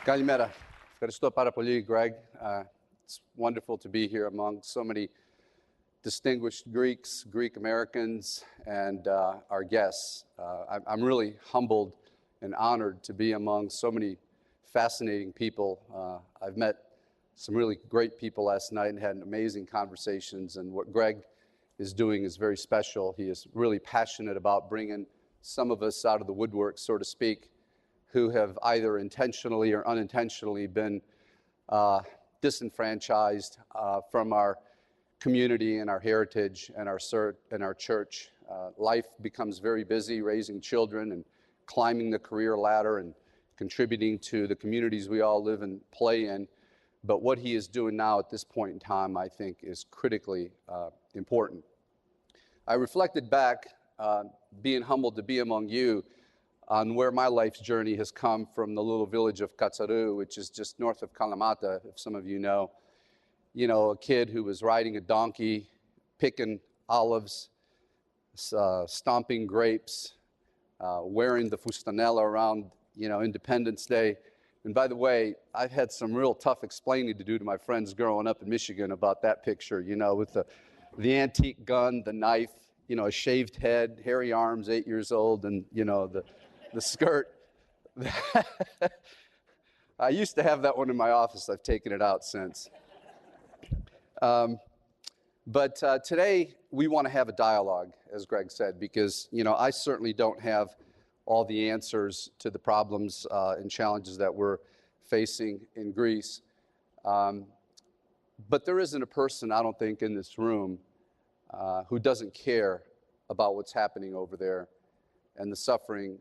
Kalimera. Ευχαριστώ πάρα πολύ, Greg. It's wonderful to be here among so many distinguished Greeks, Greek Americans, and our guests. I'm really humbled and honored to be among so many fascinating people. I've met some really great people last night and had amazing conversations, and what Greg is doing is very special. He is really passionate about bringing some of us out of the woodwork, so to speak, who have either intentionally or unintentionally been disenfranchised from our community and our heritage and our church. Life becomes very busy raising children and climbing the career ladder and contributing to the communities we all live and play in. But what he is doing now at this point in time, I think, is critically important. I reflected back, being humbled to be among you, on where my life's journey has come from the little village of Katsaru, which is just north of Kalamata, if some of you know. You know, a kid who was riding a donkey, picking olives, stomping grapes, wearing the fustanella around, Independence Day. And by the way, I've had some real tough explaining to do to my friends growing up in Michigan about that picture, with the antique gun, the knife, a shaved head, hairy arms, 8 years old, and, the skirt. I used to have that one in my office. I've taken it out since. But today we want to have a dialogue, as Greg said, because, I certainly don't have all the answers to the problems and challenges that we're facing in Greece. But there isn't a person, I don't think, in this room who doesn't care about what's happening over there and the suffering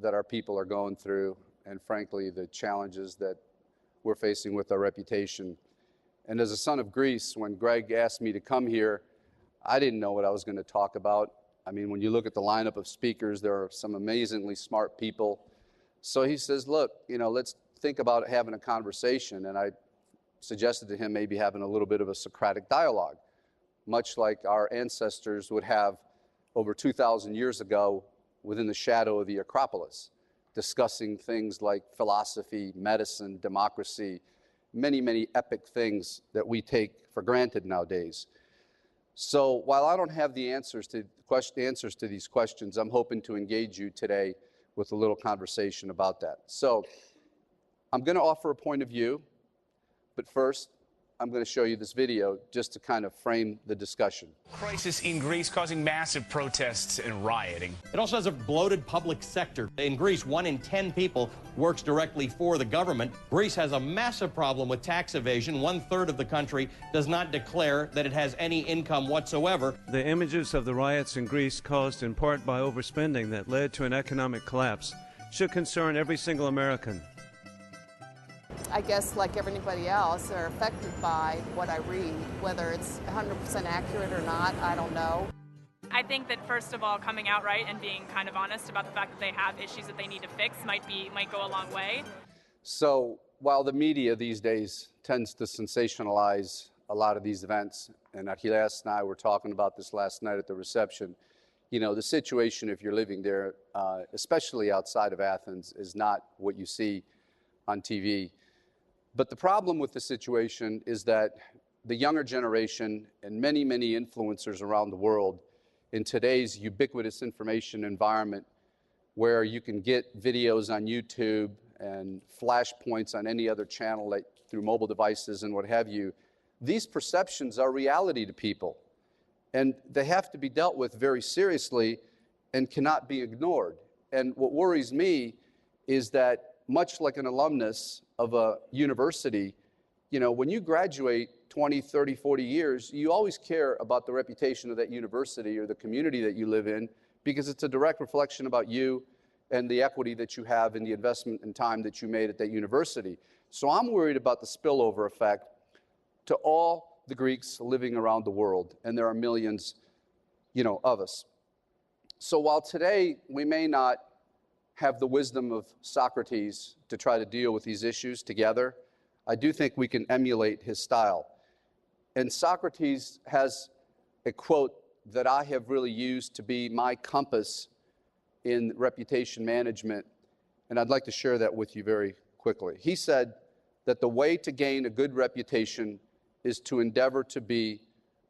that our people are going through, and frankly, the challenges that we're facing with our reputation. And as a son of Greece, when Greg asked me to come here, I didn't know what I was going to talk about. I mean, when you look at the lineup of speakers, there are some amazingly smart people. So he says, look, let's think about having a conversation. And I suggested to him maybe having a little bit of a Socratic dialogue, much like our ancestors would have over 2,000 years ago within the shadow of the Acropolis, discussing things like philosophy, medicine, democracy, many, many epic things that we take for granted nowadays. So while I don't have the answers to these questions, I'm hoping to engage you today with a little conversation about that. So I'm going to offer a point of view, but first, I'm going to show you this video just to kind of frame the discussion. Crisis in Greece causing massive protests and rioting. It also has a bloated public sector. In Greece, 1 in 10 people works directly for the government. Greece has a massive problem with tax evasion. 1/3 of the country does not declare that it has any income whatsoever. The images of the riots in Greece, caused in part by overspending that led to an economic collapse, should concern every single American. I guess, like everybody else, they're affected by what I read. Whether it's 100% accurate or not, I don't know. I think that, first of all, coming out right and being kind of honest about the fact that they have issues that they need to fix might go a long way. So while the media these days tends to sensationalize a lot of these events, and Achilles and I were talking about this last night at the reception, the situation, if you're living there, especially outside of Athens, is not what you see on TV. But the problem with the situation is that the younger generation and many, many influencers around the world in today's ubiquitous information environment, where you can get videos on YouTube and flashpoints on any other channel through mobile devices and what have you, these perceptions are reality to people. And they have to be dealt with very seriously and cannot be ignored. And what worries me is that, much like an alumnus of a university, when you graduate 20, 30, 40 years, you always care about the reputation of that university or the community that you live in, because it's a direct reflection about you and the equity that you have in the investment and time that you made at that university. So I'm worried about the spillover effect to all the Greeks living around the world, and there are millions, of us. So while today we may not have the wisdom of Socrates to try to deal with these issues together, I do think we can emulate his style. And Socrates has a quote that I have really used to be my compass in reputation management, and I'd like to share that with you very quickly. quickly. He said that the way to gain a good reputation is to endeavor to be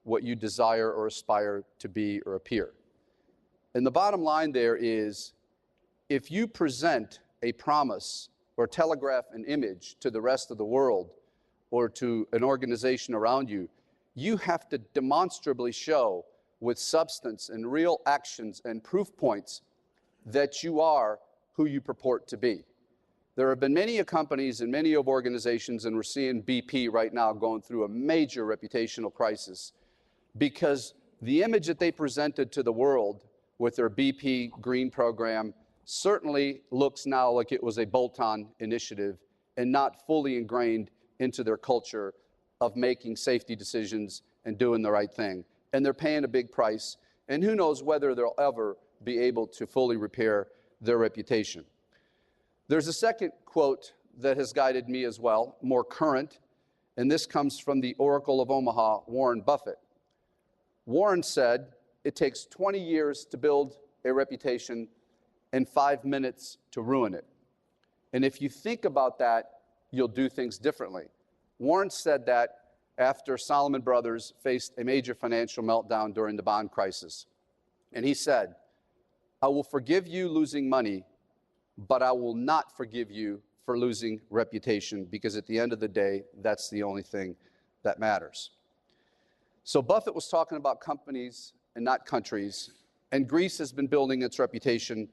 what you desire or aspire to be or appear. And the bottom line there is, if you present a promise or telegraph an image to the rest of the world or to an organization around you, you have to demonstrably show with substance and real actions and proof points that you are who you purport to be. There have been many companies and many organizations, and we're seeing BP right now going through a major reputational crisis because the image that they presented to the world with their BP Green program certainly looks now like it was a bolt-on initiative and not fully ingrained into their culture of making safety decisions and doing the right thing. And they're paying a big price, and who knows whether they'll ever be able to fully repair their reputation. There's a second quote that has guided me as well, more current, and this comes from the Oracle of Omaha, Warren Buffett. Warren said, "It takes 20 years to build a reputation and 5 minutes to ruin it. And if you think about that, you'll do things differently." Warren said that after Salomon Brothers faced a major financial meltdown during the bond crisis. And he said, "I will forgive you losing money, but I will not forgive you for losing reputation, because at the end of the day, that's the only thing that matters." So Buffett was talking about companies and not countries, and Greece has been building its reputation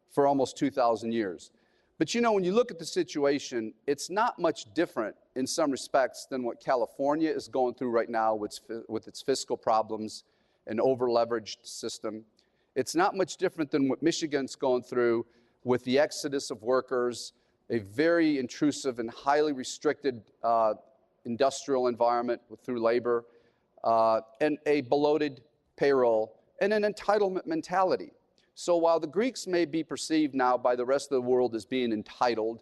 for almost 2,000 years. But you know, when you look at the situation, it's not much different in some respects than what California is going through right now with its fiscal problems and over-leveraged system. It's not much different than what Michigan's going through with the exodus of workers, a very intrusive and highly restricted industrial environment through labor, and a bloated payroll, and an entitlement mentality. So while the Greeks may be perceived now by the rest of the world as being entitled,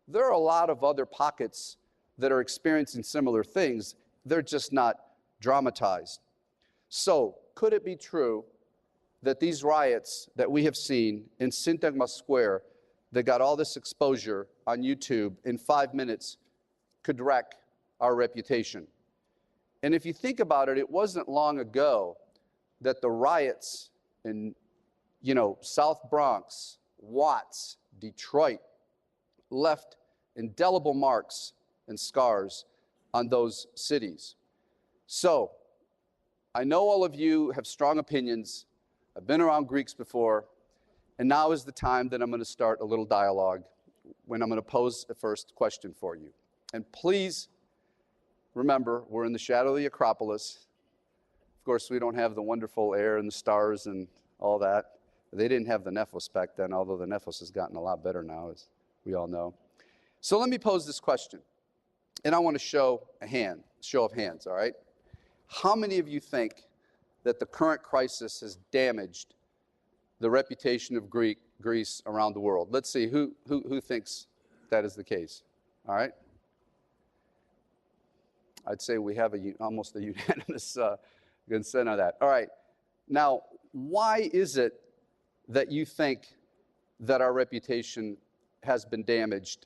there are a lot of other pockets that are experiencing similar things. They're just not dramatized. So could it be true that these riots that we have seen in Syntagma Square that got all this exposure on YouTube in 5 minutes could wreck our reputation? And if you think about it, it wasn't long ago that the riots in South Bronx, Watts, Detroit, left indelible marks and scars on those cities. So, I know all of you have strong opinions. I've been around Greeks before, and now is the time that I'm going to start a little dialogue when I'm going to pose a first question for you. And please remember, we're in the shadow of the Acropolis. Of course, we don't have the wonderful air and the stars and all that. They didn't have the Nephos back then, although the Nephos has gotten a lot better now, as we all know. So let me pose this question, and I want to show of hands, all right? How many of you think that the current crisis has damaged the reputation of Greece around the world? Let's see, who thinks that is the case, all right? I'd say we have almost a unanimous consent on that. All right, now, why is it that you think that our reputation has been damaged,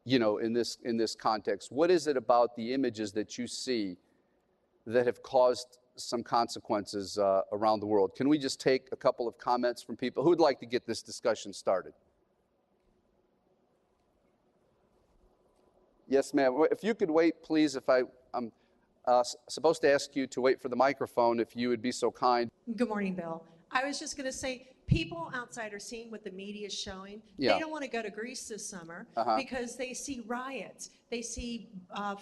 in this context? What is it about the images that you see that have caused some consequences around the world? Can we just take a couple of comments from people? Who would like to get this discussion started? Yes, ma'am. If you could wait, please. I'm supposed to ask you to wait for the microphone, if you would be so kind. Good morning, Bill. I was just going to say, people outside are seeing what the media is showing. Yeah. They don't want to go to Greece this summer because they see riots, they see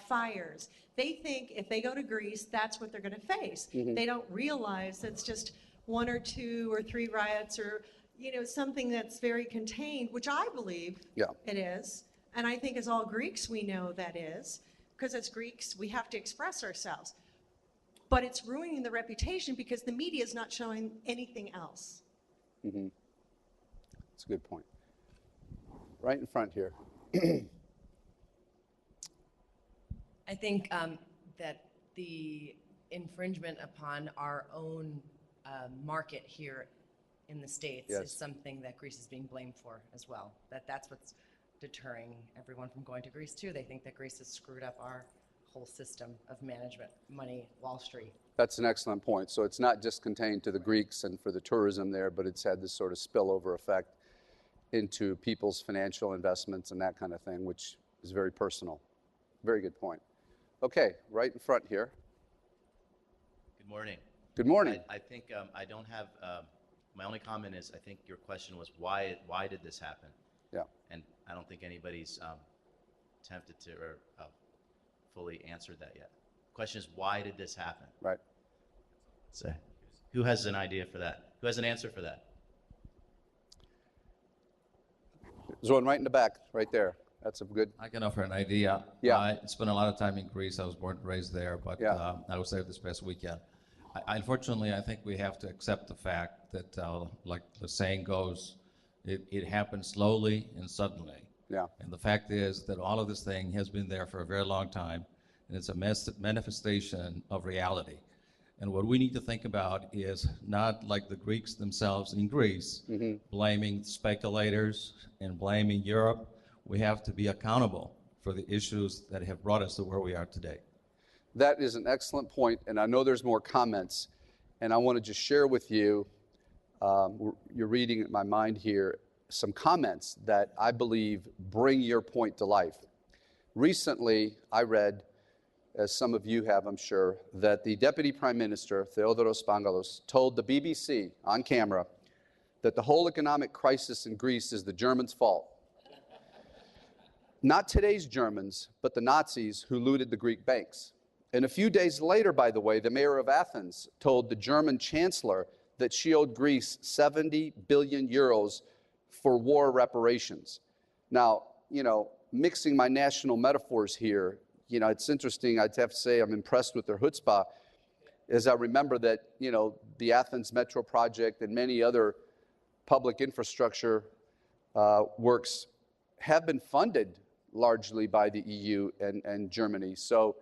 fires. They think if they go to Greece, that's what they're going to face. Mm-hmm. They don't realize it's just 1 or 2 or 3 riots, or something that's very contained, which I believe it is. And I think as all Greeks we know that is, because as Greeks we have to express ourselves. But it's ruining the reputation because the media is not showing anything else. Mm-hmm. That's a good point. Right in front here. I think that the infringement upon our own market here in the States is something that Greece is being blamed for as well. That's what's deterring everyone from going to Greece too. They think that Greece has screwed up our whole system of management, money, Wall Street. That's an excellent point. So it's not just contained to the Greeks and for the tourism there, but it's had this sort of spillover effect into people's financial investments and that kind of thing, which is very personal. Very good point. Okay, right in front here. Good morning. Good morning. I think I don't have, my only comment is I think your question was why did this happen? Yeah. And I don't think anybody's attempted to or fully answered that yet. The question is why did this happen? Right. So, who has an idea for that? Who has an answer for that? There's one right in the back, right there. That's a good. I can offer an idea. Yeah. I spent a lot of time in Greece. I was born and raised there, but I was there this past weekend. Unfortunately, I think we have to accept the fact that, like the saying goes, it happens slowly and suddenly. Yeah. And the fact is that all of this thing has been there for a very long time, and it's a manifestation of reality. And what we need to think about is not like the Greeks themselves in Greece, blaming speculators and blaming Europe. We have to be accountable for the issues that have brought us to where we are today. That is an excellent point, and I know there's more comments, and I want to just share with you, you're reading in my mind here, some comments that I believe bring your point to life. Recently, I read, as some of you have, I'm sure, that the Deputy Prime Minister, Theodoros Pangalos, told the BBC on camera that the whole economic crisis in Greece is the Germans' fault. Not today's Germans, but the Nazis who looted the Greek banks. And a few days later, by the way, the mayor of Athens told the German chancellor that she owed Greece 70 billion euros for war reparations. Now, mixing my national metaphors here, it's interesting. I'd have to say I'm impressed with their chutzpah, as I remember that, the Athens Metro project and many other public infrastructure works have been funded largely by the EU and Germany. So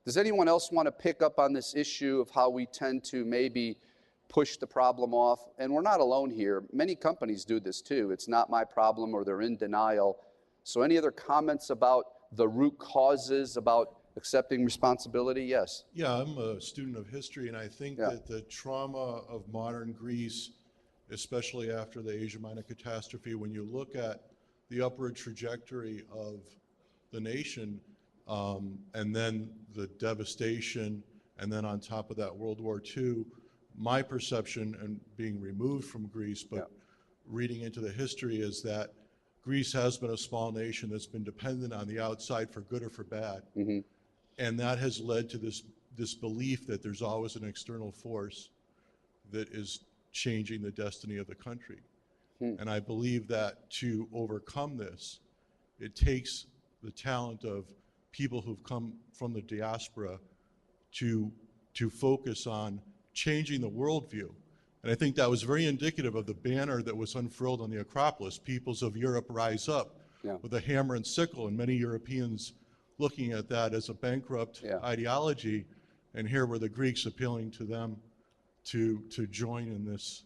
does anyone else want to pick up on this issue of how we tend to maybe push the problem off? And we're not alone here. Many companies do this too. It's not my problem, or they're in denial. So any other comments about the root causes, about accepting responsibility? Yes. Yeah, I'm a student of history, and I think that the trauma of modern Greece, especially after the Asia Minor catastrophe, when you look at the upward trajectory of the nation, and then the devastation, and then on top of that, World War II, my perception, and being removed from Greece, but reading into the history, is that Greece has been a small nation that's been dependent on the outside for good or for bad. And that has led to this belief that there's always an external force that is changing the destiny of the country. And I believe that to overcome this, it takes the talent of people who've come from the diaspora to focus on changing the worldview. And I think that was very indicative of the banner that was unfurled on the Acropolis, Peoples of Europe Rise Up, with a hammer and sickle, and many Europeans looking at that as a bankrupt ideology. And here were the Greeks appealing to them to join in this,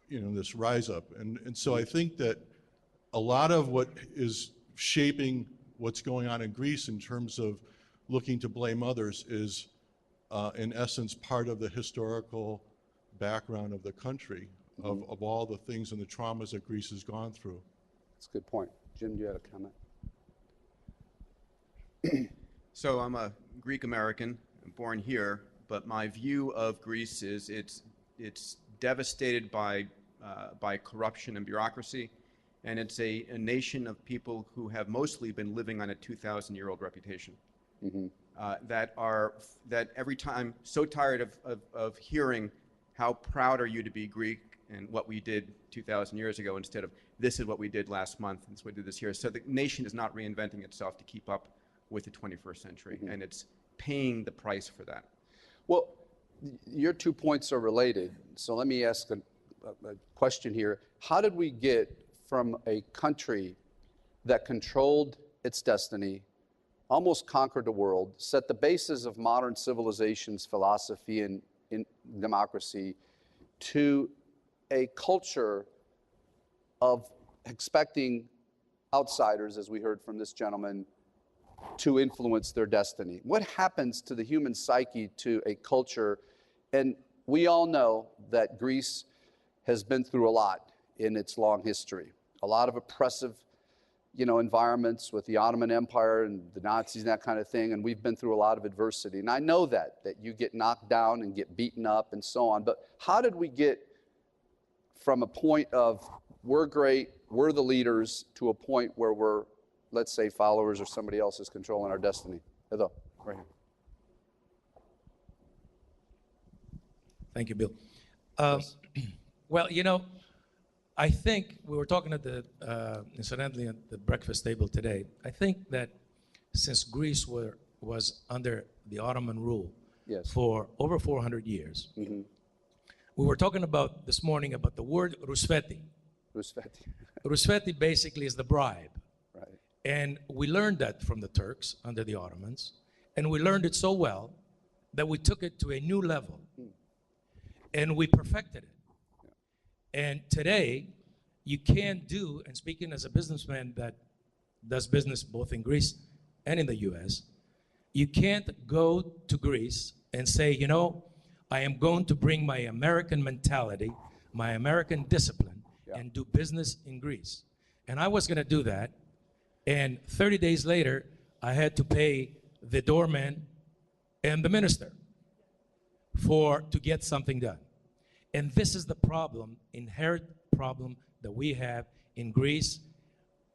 this rise up. And so I think that a lot of what is shaping what's going on in Greece in terms of looking to blame others is, in essence, part of the historical background of the country, of all the things and the traumas that Greece has gone through. That's a good point. Jim, do you have a comment? So I'm a Greek American, I'm born here, but my view of Greece is it's devastated by corruption and bureaucracy, and it's a nation of people who have mostly been living on a 2,000-year-old reputation. That every time, so tired of hearing how proud are you to be Greek and what we did 2,000 years ago, instead of this is what we did last month, and this is what we did this year. So the nation is not reinventing itself to keep up with the 21st century, and it's paying the price for that. Well, your 2 points are related. So let me ask a question here. How did we get from a country that controlled its destiny, almost conquered the world, set the basis of modern civilization's philosophy and in democracy, to a culture of expecting outsiders, as we heard from this gentleman, to influence their destiny? What happens to the human psyche, to a culture? And we all know that Greece has been through a lot in its long history. A lot of oppressive, environments with the Ottoman Empire and the Nazis and that kind of thing, and we've been through a lot of adversity. And I know that you get knocked down and get beaten up and so on, but how did we get from a point of we're great, we're the leaders, to a point where we're, let's say, followers or somebody else is controlling our destiny? Hello, right here. Thank you, Bill. Well, I think we were talking incidentally at the breakfast table today. I think that since Greece was under the Ottoman rule for over 400 years, we were talking about this morning about the word rusfeti. Rusfeti. Rusfeti basically is the bribe. Right. And we learned that from the Turks under the Ottomans, and we learned it so well that we took it to a new level, and we perfected it. And today, you can't do, and speaking as a businessman that does business both in Greece and in the US, you can't go to Greece and say, I am going to bring my American mentality, my American discipline, and do business in Greece. And I was gonna do that, and 30 days later, I had to pay the doorman and the minister to get something done. And this is the problem, inherent problem that we have in Greece,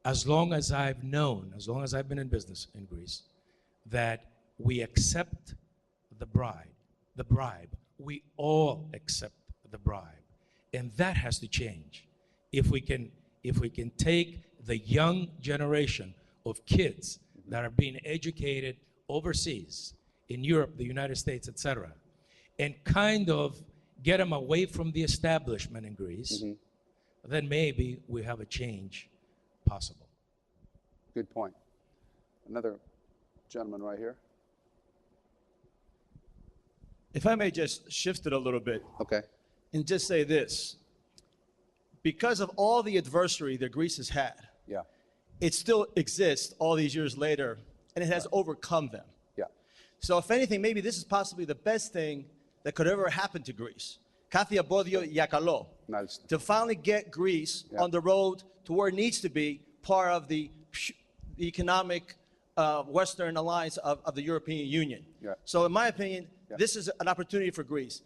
as long as I've been in business in Greece, that we accept the bribe. We all accept the bribe. And that has to change. If we can take the young generation of kids that are being educated overseas, in Europe, the United States, etc., and kind of get them away from the establishment in Greece, then maybe we have a change possible. Good point. Another gentleman right here. If I may just shift it a little bit. Okay. And just say this. Because of all the adversity that Greece has had, it still exists all these years later, and it has overcome them. Yeah. So if anything, maybe this is possibly the best thing that could ever happen to Greece. Kathia Bodio Yakalo. To finally get Greece on the road to where it needs to be, part of the economic Western alliance of the European Union. Yeah. So in my opinion, this is an opportunity for Greece.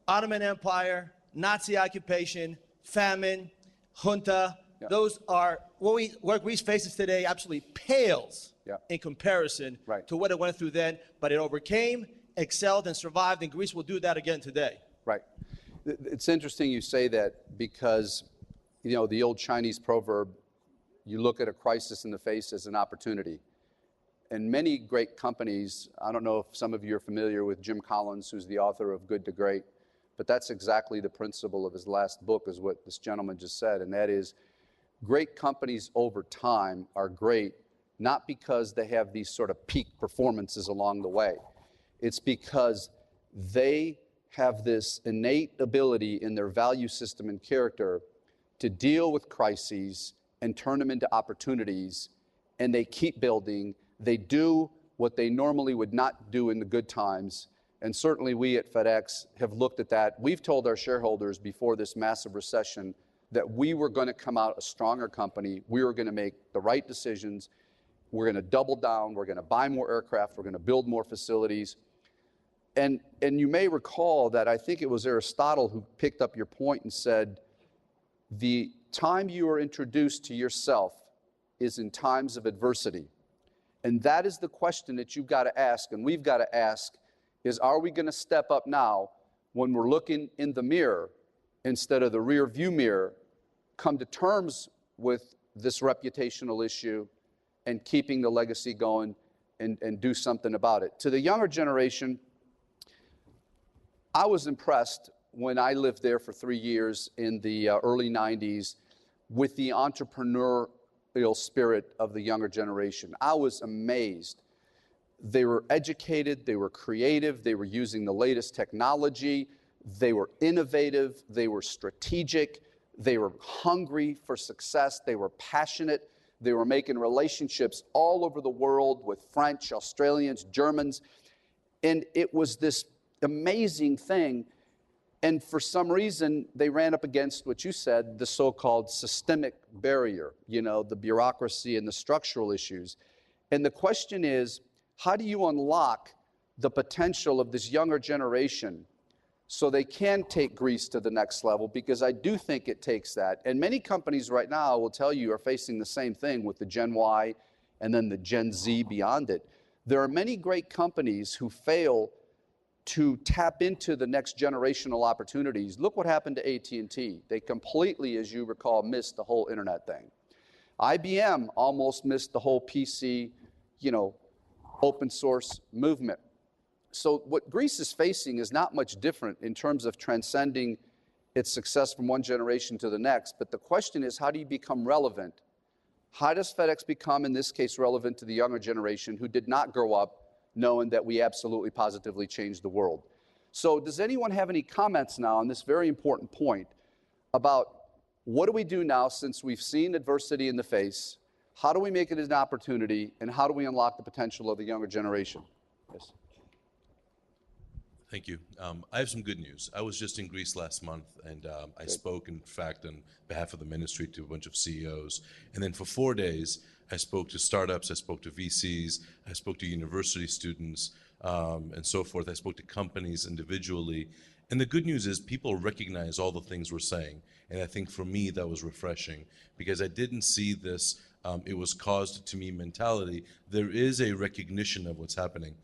Ottoman Empire, Nazi occupation, famine, junta, those are, what Greece faces today absolutely pales in comparison to what it went through then, but it overcame, excelled, and survived, and Greece will do that again today. Right. It's interesting you say that because, the old Chinese proverb, you look at a crisis in the face as an opportunity. And many great companies, I don't know if some of you are familiar with Jim Collins, who's the author of Good to Great, but that's exactly the principle of his last book, is what this gentleman just said, and that is great companies over time are great, not because they have these sort of peak performances along the way. It's because they have this innate ability in their value system and character to deal with crises and turn them into opportunities, and they keep building. They do what they normally would not do in the good times, and certainly we at FedEx have looked at that. We've told our shareholders before this massive recession that we were going to come out a stronger company. We were going to make the right decisions. We're going to double down. We're going to buy more aircraft. We're going to build more facilities. And you may recall that I think it was Aristotle who picked up your point and said, the time you are introduced to yourself is in times of adversity. And that is the question that you've got to ask, and we've got to ask, is are we going to step up now when we're looking in the mirror instead of the rear view mirror, come to terms with this reputational issue and keeping the legacy going and do something about it? To the younger generation, I was impressed when I lived there for 3 years in the early 90s with the entrepreneurial spirit of the younger generation. I was amazed. They were educated, they were creative, they were using the latest technology, they were innovative, they were strategic, they were hungry for success, they were passionate. They were making relationships all over the world with French, Australians, Germans. And it was this amazing thing. And for some reason, they ran up against what you said, the so-called systemic barrier, you know, the bureaucracy and the structural issues. And the question is, how do you unlock the potential of this younger generation so they can take Greece to the next level? Because I do think it takes that. And many companies right now, I will tell you, are facing the same thing with the Gen Y and then the Gen Z beyond it. There are many great companies who fail to tap into the next generational opportunities. Look what happened to AT&T. They completely, as you recall, missed the whole internet thing. IBM almost missed the whole PC, you know, open source movement. So what Greece is facing is not much different in terms of transcending its success from one generation to the next. But the question is, how do you become relevant? How does FedEx become, in this case, relevant to the younger generation who did not grow up knowing that we absolutely positively changed the world? So does anyone have any comments now on this very important point about what do we do now since we've seen adversity in the face? How do we make it an opportunity, and how do we unlock the potential of the younger generation? Yes. Thank you. I have some good news. I was just in Greece last month, and I spoke, in fact, on behalf of the ministry to a bunch of CEOs. And then for 4 days, I spoke to startups, I spoke to VCs, I spoke to university students, and so forth. I spoke to companies individually. And the good news is people recognize all the things we're saying. And I think for me, that was refreshing, because I didn't see this, it was caused to me mentality. There is a recognition of what's happening.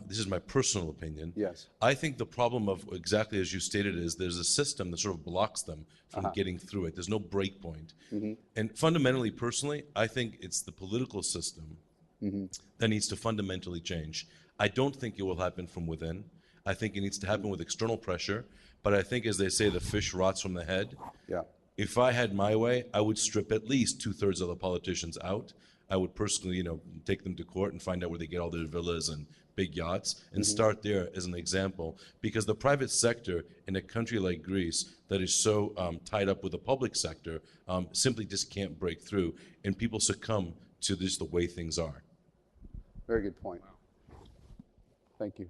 This is my personal opinion. Yes. I think the problem of, exactly as you stated, is there's a system that sort of blocks them from getting through it. There's no break point. And fundamentally, personally, I think it's the political system that needs to fundamentally change. I don't think it will happen from within. I think it needs to happen with external pressure. But I think, as they say, the fish rots from the head. Yeah. If I had my way, I would strip at least 2/3 of the politicians out. I would personally, take them to court and find out where they get all their villas and big yachts, and start there as an example. Because the private sector in a country like Greece that is so tied up with the public sector simply just can't break through, and people succumb to just the way things are. Very good point. Thank you.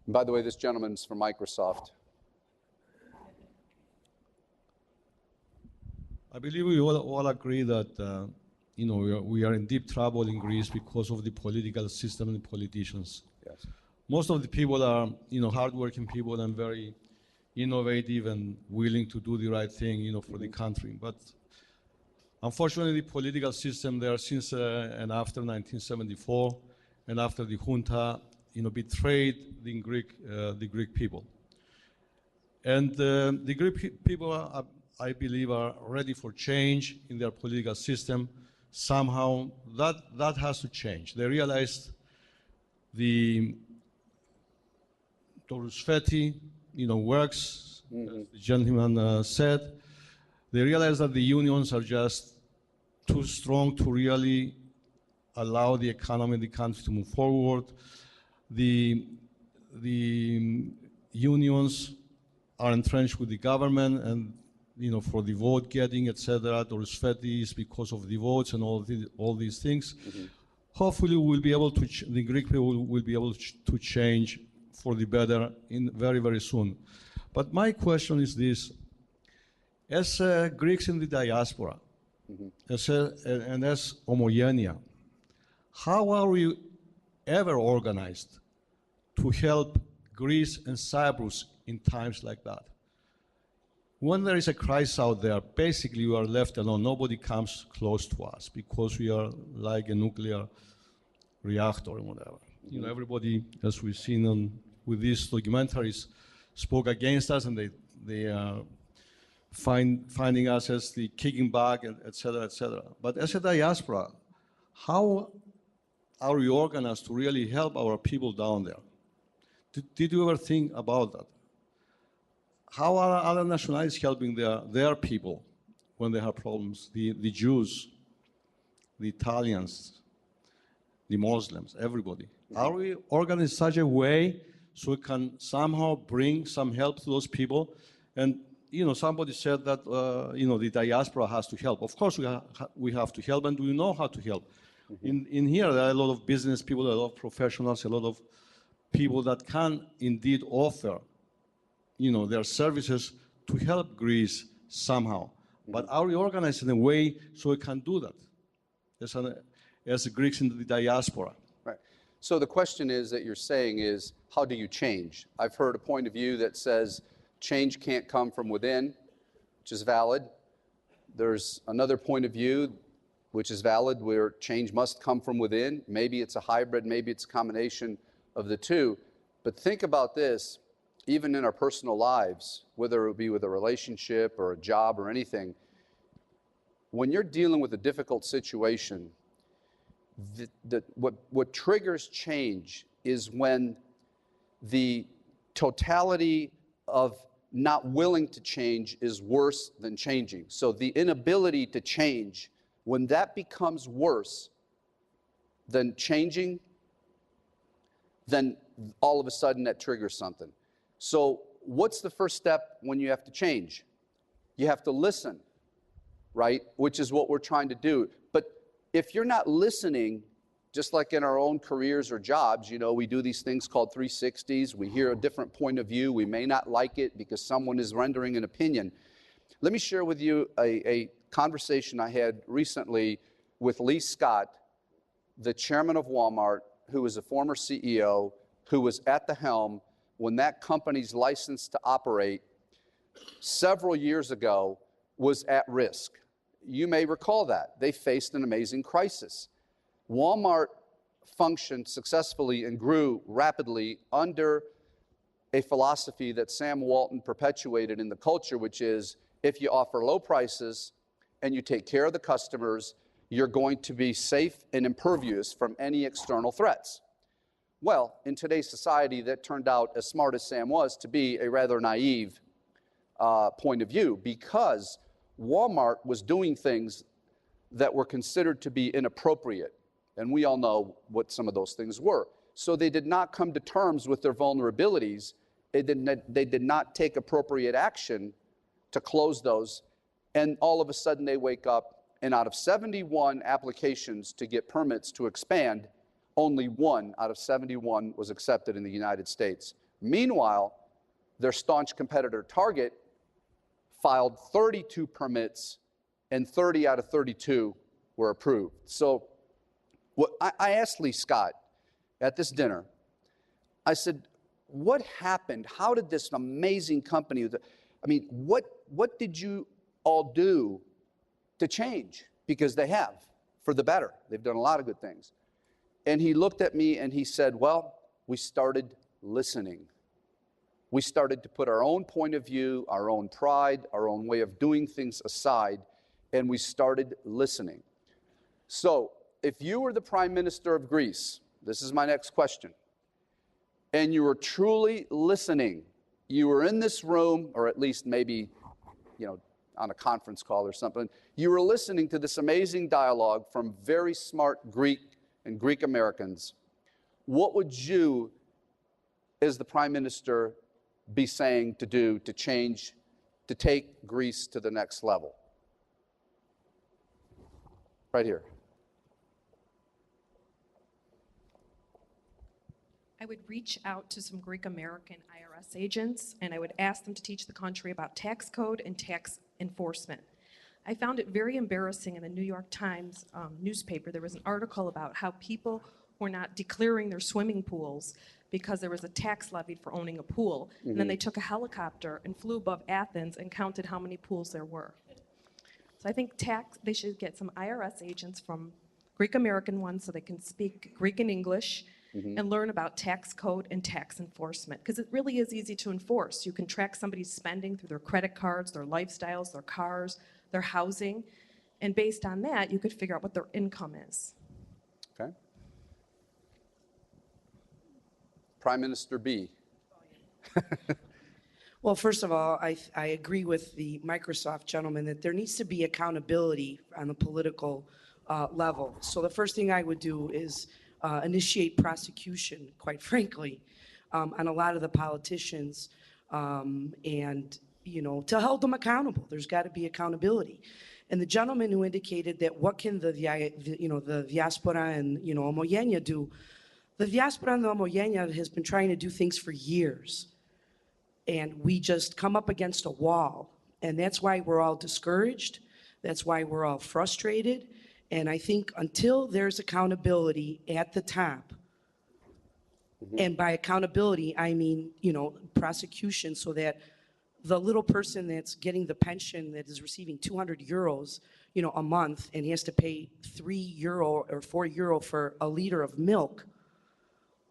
And by the way, this gentleman's from Microsoft. I believe we all agree that we are in deep trouble in Greece because of the political system and the politicians. Yes. Most of the people are, hardworking people and very innovative and willing to do the right thing, for the country. But unfortunately, the political system there since and after 1974 and after the junta, betrayed the Greek people. And the Greek people, I believe, are ready for change in their political system. Somehow that has to change. They realized the Roussetti, works, as the gentleman said. They realized that the unions are just too strong to really allow the economy of the country to move forward. The unions are entrenched with the government, and for the vote getting, etc. The Roussetti is because of the votes and all these things. Hopefully, we'll be able to. The Greek people will be able to change for the better in very, very soon. But my question is this: as Greeks in the diaspora, and as homogeneia, how are we ever organized to help Greece and Cyprus in times like that? When there is a crisis out there, basically we are left alone. Nobody comes close to us because we are like a nuclear reactor or whatever. Everybody, as we've seen with these documentaries, spoke against us, and they are finding us as the kicking back, etc., etc. But as a diaspora, how are we organized to really help our people down there? Did you ever think about that? How are other nationalities helping their people when they have problems? The Jews, the Italians, the Muslims, everybody. Are we organized in such a way so we can somehow bring some help to those people? And somebody said that, the diaspora has to help. Of course, we have to help, and we know how to help. In here, there are a lot of business people, a lot of professionals, a lot of people that can indeed offer, their services to help Greece somehow. But are we organized in a way so we can do that as Greeks in the diaspora? Right. So the question is that you're saying is, how do you change? I've heard a point of view that says change can't come from within, which is valid. There's another point of view which is valid, where change must come from within. Maybe it's a hybrid, maybe it's a combination of the two. But think about this, even in our personal lives, whether it be with a relationship or a job or anything, when you're dealing with a difficult situation, what triggers change is when the totality of not willing to change is worse than changing. So the inability to change, when that becomes worse than changing, then all of a sudden that triggers something. So what's the first step when you have to change? You have to listen, right? Which is what we're trying to do. But if you're not listening, just like in our own careers or jobs, we do these things called 360s. We hear a different point of view. We may not like it because someone is rendering an opinion. Let me share with you a conversation I had recently with Lee Scott, the chairman of Walmart, who was a former CEO, who was at the helm when that company's license to operate several years ago was at risk. You may recall that. They faced an amazing crisis. Walmart functioned successfully and grew rapidly under a philosophy that Sam Walton perpetuated in the culture, which is if you offer low prices and you take care of the customers, you're going to be safe and impervious from any external threats. Well, in today's society, that turned out, as smart as Sam was, to be a rather naive point of view, because Walmart was doing things that were considered to be inappropriate. And we all know what some of those things were. So they did not come to terms with their vulnerabilities. They did not take appropriate action to close those. And all of a sudden they wake up, and out of 71 applications to get permits to expand, only 1 out of 71 was accepted in the United States. Meanwhile, their staunch competitor Target filed 32 permits, and 30 out of 32 were approved. So I asked Lee Scott at this dinner, I said, what happened? How did this amazing company, what did you all do to change? Because they have, for the better. They've done a lot of good things. And he looked at me and he said, well, we started listening. We started to put our own point of view, our own pride, our own way of doing things aside, and we started listening. So, if you were the Prime Minister of Greece, this is my next question, and you were truly listening, you were in this room, or at least maybe, on a conference call or something, you were listening to this amazing dialogue from very smart Greek and Greek Americans, what would you, as the Prime Minister, be saying to do to change, to take Greece to the next level? Right here. I would reach out to some Greek American IRS agents, and I would ask them to teach the country about tax code and tax enforcement. I found it very embarrassing in the New York Times newspaper. There was an article about how people were not declaring their swimming pools because there was a tax levied for owning a pool. Mm-hmm. And then they took a helicopter and flew above Athens and counted how many pools there were. So I think they should get some IRS agents from Greek American ones so they can speak Greek and English, mm-hmm. and learn about tax code and tax enforcement, because it really is easy to enforce. You can track somebody's spending through their credit cards, their lifestyles, their cars, their housing, and based on that, you could figure out what their income is. Okay. Prime Minister B. Well, first of all, I agree with the Microsoft gentleman that there needs to be accountability on the political level. So the first thing I would do is initiate prosecution, quite frankly, on a lot of the politicians and to hold them accountable. There's got to be accountability. And the gentleman who indicated that what can the Diaspora and, Homogenia do, the Diaspora and the Homogenia has been trying to do things for years. And we just come up against a wall. And that's why we're all discouraged. That's why we're all frustrated. And I think until there's accountability at the top, and by accountability, I mean, prosecution, so that the little person that's getting the pension that is receiving 200 euros, a month, and he has to pay €3 or €4 for a liter of milk,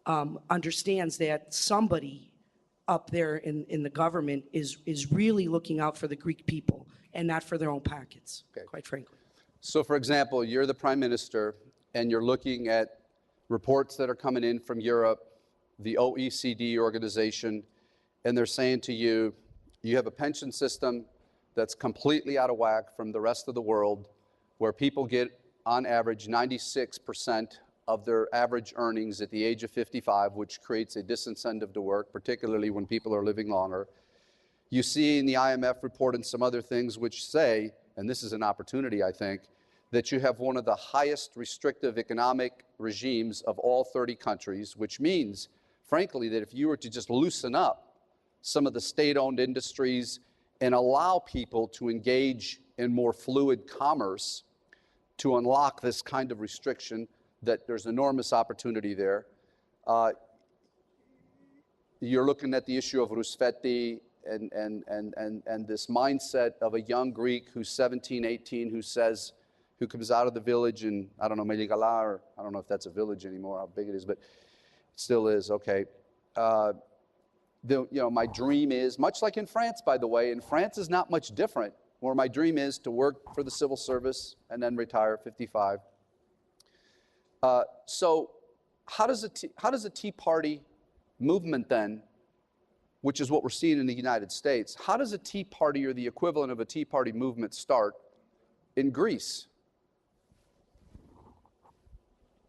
understands that somebody up there in the government is really looking out for the Greek people and not for their own pockets, quite frankly. So, for example, you're the prime minister, and you're looking at reports that are coming in from Europe, the OECD organization, and they're saying to you, you have a pension system that's completely out of whack from the rest of the world, where people get, on average, 96% of their average earnings at the age of 55, which creates a disincentive to work, particularly when people are living longer. You see in the IMF report and some other things which say, and this is an opportunity, I think, that you have one of the highest restrictive economic regimes of all 30 countries, which means, frankly, that if you were to just loosen up some of the state-owned industries and allow people to engage in more fluid commerce to unlock this kind of restriction, that there's enormous opportunity there. You're looking at the issue of Roussetti and this mindset of a young Greek who's 17, 18, who comes out of the village in, I don't know, Meligala, or I don't know if that's a village anymore, how big it is, but it still is, okay. My dream is, much like in France, by the way, and France is not much different, where my dream is to work for the civil service and then retire at 55. So how does a Tea Party movement then, which is what we're seeing in the United States, how does a Tea Party or the equivalent of a Tea Party movement start in Greece?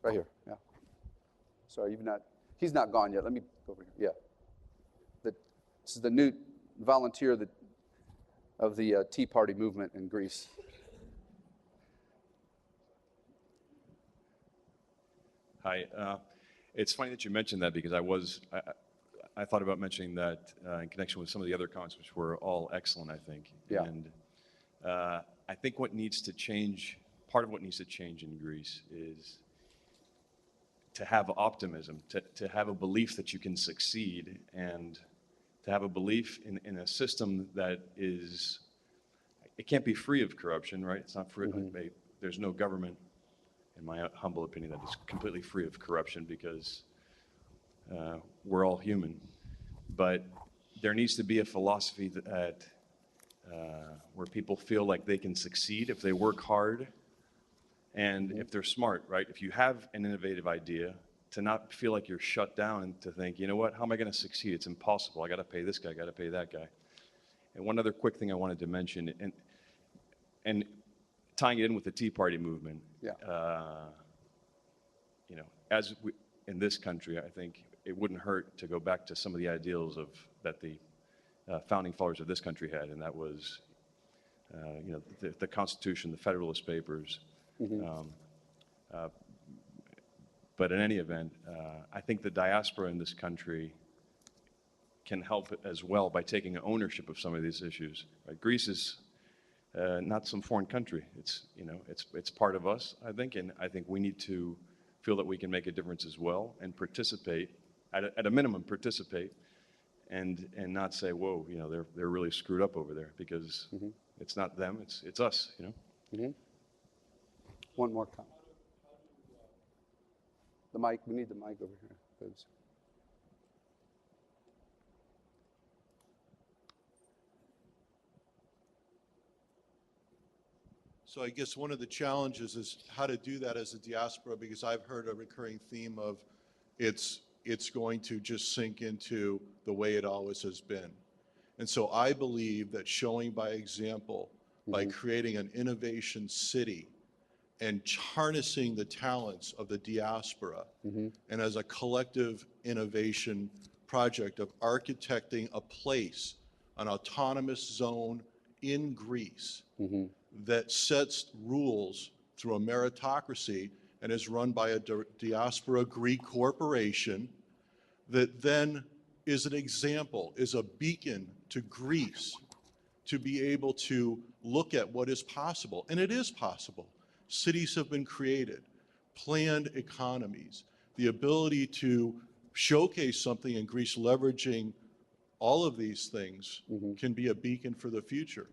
Right here, yeah. Sorry, he's not gone yet. Let me go over here, yeah. This is the new volunteer of the Tea Party movement in Greece. Hi. It's funny that you mentioned that, because I thought about mentioning that in connection with some of the other comments, which were all excellent, I think. Yeah. And I think what needs to change, part of what needs to change in Greece is to have optimism, to have a belief that you can succeed, and to have a belief in a system that is, it can't be free of corruption, right? It's not free. Mm-hmm. There's no government, in my humble opinion, that is completely free of corruption, because we're all human. But there needs to be a philosophy that where people feel like they can succeed if they work hard and if they're smart, right? If you have an innovative idea, to not feel like you're shut down and to think, you know what, how am I going to succeed? It's impossible. I got to pay this guy, I got to pay that guy. And one other quick thing I wanted to mention, and tying it in with the Tea Party movement, as we, in this country, I think it wouldn't hurt to go back to some of the ideals that the founding fathers of this country had, and that was, the Constitution, the Federalist Papers. Mm-hmm. But in any event, I think the diaspora in this country can help as well by taking ownership of some of these issues. Right? Greece is not some foreign country. It's part of us, I think, and I think we need to feel that we can make a difference as well and participate, at a minimum, participate, and not say, whoa, they're really screwed up over there, because mm-hmm. It's not them, it's us, Mm-hmm. One more comment. The mic, we need the mic over here, please. So I guess one of the challenges is how to do that as a diaspora, because I've heard a recurring theme of it's going to just sink into the way it always has been. And so I believe that showing by example, mm-hmm. by creating an innovation city and harnessing the talents of the diaspora, mm-hmm. and as a collective innovation project of architecting a place an autonomous zone in Greece that sets rules through a meritocracy and is run by a Diaspora Greek corporation that then is an example, is a beacon to Greece to be able to look at what is possible. And it is possible. Cities have been created, planned economies, the ability to showcase something in Greece leveraging all of these things can be a beacon for the future.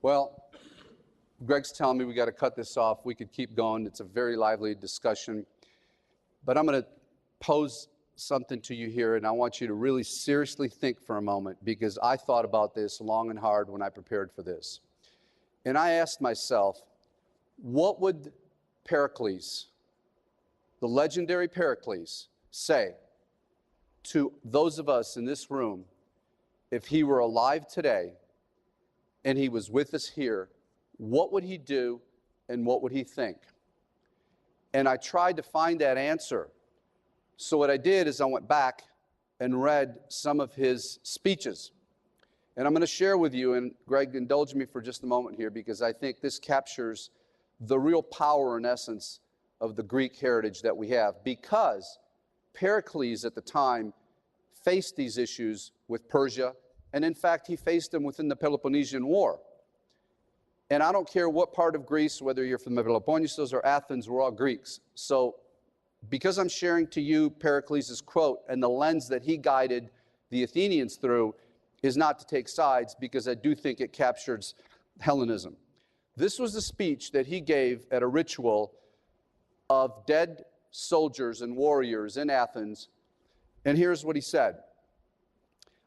Well, Greg's telling me we got to cut this off. We could keep going. It's a very lively discussion. But I'm going to pose something to you here, and I want you to really seriously think for a moment, because I thought about this long and hard when I prepared for this. And I asked myself, what would Pericles, the legendary Pericles, say to those of us in this room if he were alive today and he was with us here? What would he do and what would he think? And I tried to find that answer. So what I did is I went back and read some of his speeches. And I'm going to share with you, and Greg, indulge me for just a moment here, because I think this captures the real power and essence of the Greek heritage that we have, because Pericles at the time faced these issues with Persia, and in fact he faced them within the Peloponnesian War. And I don't care what part of Greece, whether you're from the Peloponnesus or Athens, we're all Greeks. So because I'm sharing to you Pericles' quote and the lens that he guided the Athenians through is not to take sides, because I do think it captures Hellenism. This was the speech that he gave at a ritual of dead soldiers and warriors in Athens. And here's what he said.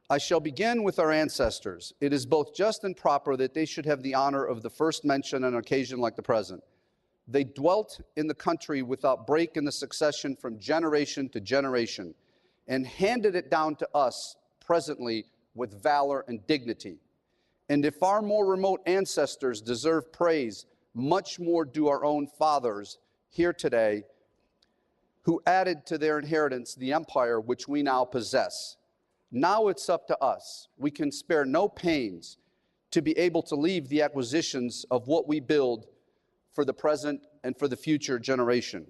I shall begin with our ancestors. It is both just and proper that they should have the honor of the first mention on an occasion like the present. They dwelt in the country without break in the succession from generation to generation, and handed it down to us presently with valor and dignity. And if our more remote ancestors deserve praise, much more do our own fathers here today, who added to their inheritance the empire which we now possess. Now it's up to us. We can spare no pains to be able to leave the acquisitions of what we build for the present and for the future generation.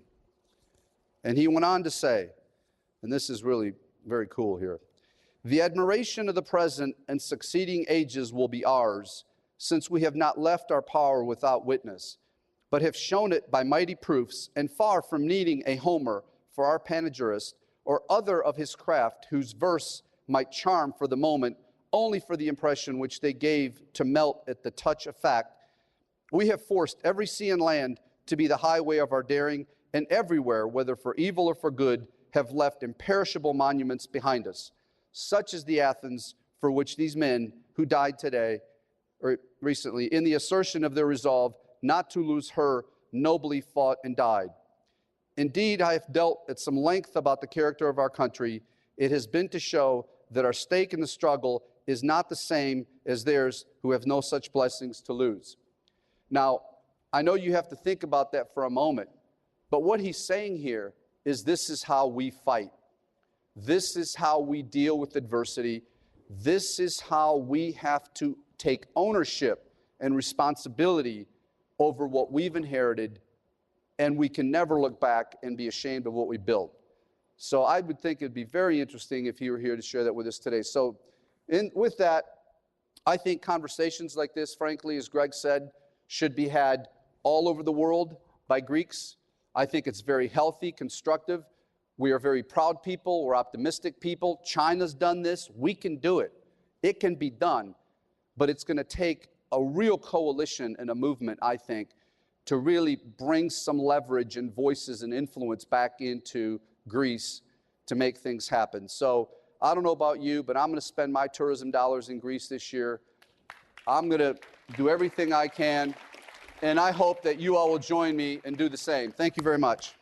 And he went on to say, and this is really very cool here, the admiration of the present and succeeding ages will be ours, since we have not left our power without witness, but have shown it by mighty proofs, and far from needing a Homer for our panegyrist, or other of his craft, whose verse might charm for the moment, only for the impression which they gave to melt at the touch of fact, we have forced every sea and land to be the highway of our daring, and everywhere, whether for evil or for good, have left imperishable monuments behind us. Such is the Athens for which these men who died today, or recently, in the assertion of their resolve not to lose her, nobly fought and died. Indeed, I have dealt at some length about the character of our country. It has been to show that our stake in the struggle is not the same as theirs who have no such blessings to lose. Now, I know you have to think about that for a moment, but what he's saying here is this is how we fight. This is how we deal with adversity. This is how we have to take ownership and responsibility over what we've inherited, and we can never look back and be ashamed of what we built. So I would think it'd be very interesting if he were here to share that with us today. So with that, I think conversations like this, frankly, as Greg said, should be had all over the world by Greeks. I think it's very healthy, constructive. We are very proud people. We're optimistic people. China's done this. We can do it. It can be done. But it's going to take a real coalition and a movement, I think, to really bring some leverage and voices and influence back into Greece to make things happen. So I don't know about you, but I'm going to spend my tourism dollars in Greece this year. I'm going to do everything I can, and I hope that you all will join me and do the same. Thank you very much.